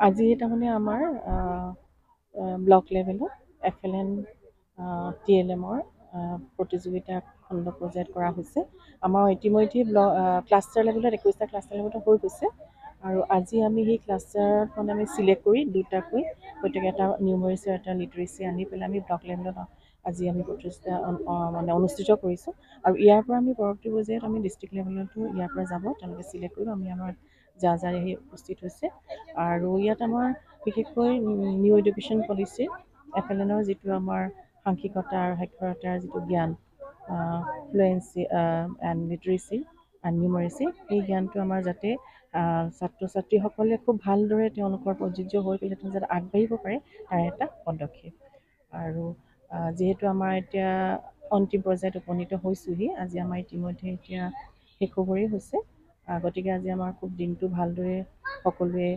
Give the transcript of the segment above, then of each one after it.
আজি তাৰমানে আমাৰ ব্লক লেভেলত FLN TLMৰ প্ৰতিযোগিতা খণ্ড পৰ্যায়ত কৰা হৈছে। আমাৰ ইতিমধ্যে ক্লাষ্টাৰ লেভেলত 21টা ক্লাষ্টাৰ লেভেলত হৈ গৈছে আৰু আজি আমি সেই ক্লাষ্টাৰত মানে আমি চিলেক্ট কৰি দুটাকৈ প্ৰত্যেকে এটা নিউমেৰিচি আৰু এটা লিটাৰেচি আনি পেলাই আমি ব্লক লেভেলত আজি আমি প্ৰতিযোগিতা মানে অনুষ্ঠিত কৰিছোঁ আৰু ইয়াৰ পৰা আমি পৰৱৰ্তী পৰ্যায়ত আমি ডিষ্ট্ৰিক্ট লেভেলতো ইয়াৰ পৰা যাব, তেওঁলোকে চিলেক্ট কৰিব। আমি আমাৰ যাৰ আহি উপস্থিত হৈছে আৰু ইয়াত আমাৰ বিশেষকৈ নিউ এডুকেশ্যন পলিচি FLNৰ যিটো আমাৰ সাংখ্যিকতা আৰু সাক্ষৰতাৰ যিটো জ্ঞান, ফ্লুৱেঞ্চি এণ্ড লিটাৰেচি এণ্ড নিউমাৰেচি, সেই জ্ঞানটো আমাৰ যাতে ছাত্ৰ ছাত্ৰীসকলে খুব ভালদৰে তেওঁলোকৰ প্ৰযোজ্য হৈ পেলাই যাতে আগবাঢ়িব পাৰে, তাৰ এটা পদক্ষেপ। আৰু যিহেতু আমাৰ এতিয়া অন্তিম পৰ্যায়ত উপনীত হৈছোঁহি, আজি আমাৰ ইতিমধ্যে এতিয়া শেষ হ'বৰেই হৈছে। গতিকে আজি আমাৰ খুব দিনটো ভালদৰে সকলোৱে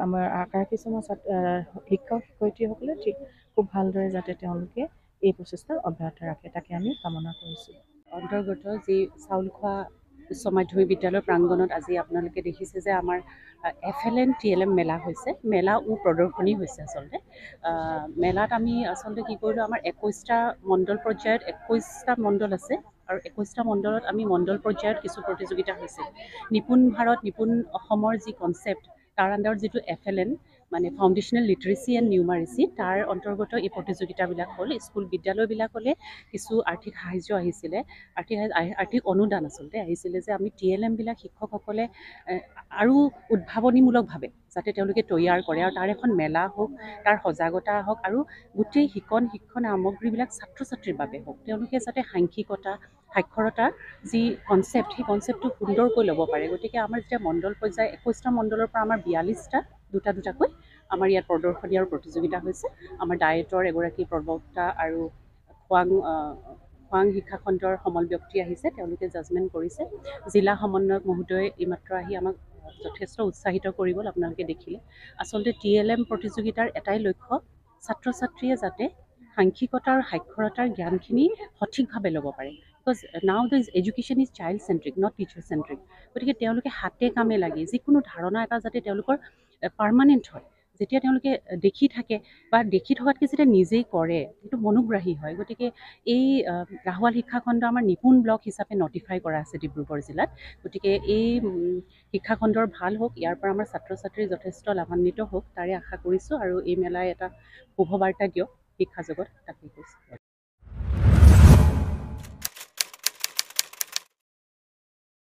আমাৰ আকাৰ কিছুমান শিক্ষক শিক্ষয়িত্ৰীসকলে খুব ভালদৰে যাতে তেওঁলোকে এই প্ৰচেষ্টা অব্যাহত ৰাখে, তাকে আমি কামনা কৰিছোঁ। অন্তৰ্গত যি চাউল খোৱা উচ্চ মাধ্যমিক বিদ্যালয়ৰ প্ৰাংগণত আজি আপোনালোকে দেখিছে যে আমাৰ FLN TLM মেলা হৈছে, মেলা প্ৰদৰ্শনী হৈছে। আচলতে মেলাত আমি আচলতে কি কৰিলোঁ, আমাৰ 21টা মণ্ডল পৰ্যায়ত 21টা মণ্ডল আছে আৰু 21টা মণ্ডলত আমি মণ্ডল পৰ্যায়ত কিছু প্ৰতিযোগিতা হৈছে। নিপুণ ভাৰত নিপুণ অসমৰ যি কনচেপ্ট, তাৰ আণ্ডাৰত যিটো FLN মানে ফাউণ্ডেশ্যনেল লিটাৰেচি এণ্ড নিউমাৰেচি, তাৰ অন্তৰ্গত এই প্ৰতিযোগিতাবিলাক হ'ল। স্কুল বিদ্যালয়বিলাকলৈ কিছু আৰ্থিক সাহাৰ্য আহিছিলে, আৰ্থিক অনুদান আচলতে আহিছিলে যে আমি TLMবিলাক শিক্ষকসকলে আৰু উদ্ভাৱনীমূলকভাৱে যাতে তেওঁলোকে তৈয়াৰ কৰে আৰু তাৰ এখন মেলা হওক, তাৰ সজাগতা হওক আৰু গোটেই শিক্ষণ সামগ্ৰীবিলাক ছাত্ৰ ছাত্ৰীৰ বাবে হওক, তেওঁলোকে যাতে সাংখ্যিকতা সাক্ষৰতাৰ যি কনচেপ্ট, সেই কনচেপ্টটো সুন্দৰকৈ ল'ব পাৰে। গতিকে আমাৰ যেতিয়া মণ্ডল পৰ্যায় 21টা মণ্ডলৰ পৰা আমাৰ 42টা দুটাকৈ আমাৰ ইয়াত প্ৰদৰ্শনী আৰু প্ৰতিযোগিতা হৈছে। আমাৰ ডায়েটৰ এগৰাকী প্ৰবক্তা আৰু খোৱাং শিক্ষাখণ্ডৰ সমল ব্যক্তি আহিছে, তেওঁলোকে জাজমেণ্ট কৰিছে। জিলা সমন্বয়ক মহোদয় এইমাত্ৰ আহি আমাক যথেষ্ট উৎসাহিত কৰি গ'ল, আপোনালোকে দেখিলে। আচলতে TLM প্ৰতিযোগিতাৰ এটাই লক্ষ্য, ছাত্ৰ ছাত্ৰীয়ে যাতে সাংখ্যিকতা আৰু সাক্ষৰতাৰ জ্ঞানখিনি সঠিকভাৱে ল'ব পাৰে। Because now the education is child centric, not teacher centric. গতিকে তেওঁলোকে হাতে কামে লাগি যিকোনো ধাৰণা এটা যাতে তেওঁলোকৰ পাৰ্মানেণ্ট হয়, যেতিয়া তেওঁলোকে দেখি থাকে বা দেখি থকাতকৈ যেতিয়া নিজেই কৰে, সেইটো মনোগ্ৰাহী হয়। গতিকে এই লাহোৱাল শিক্ষাখণ্ড আমাৰ নিপুণ ব্লক হিচাপে নটিফাই কৰা আছে ডিব্ৰুগড় জিলাত। গতিকে এই শিক্ষাখণ্ডৰ ভাল হওক, ইয়াৰ পৰা আমাৰ ছাত্ৰ ছাত্ৰী যথেষ্ট লাভান্বিত হওক, তাৰে আশা কৰিছোঁ। আৰু এই মেলাই এটা শুভবাৰ্তা দিয়ক শিক্ষা জগত, তাকেই কৈছোঁ।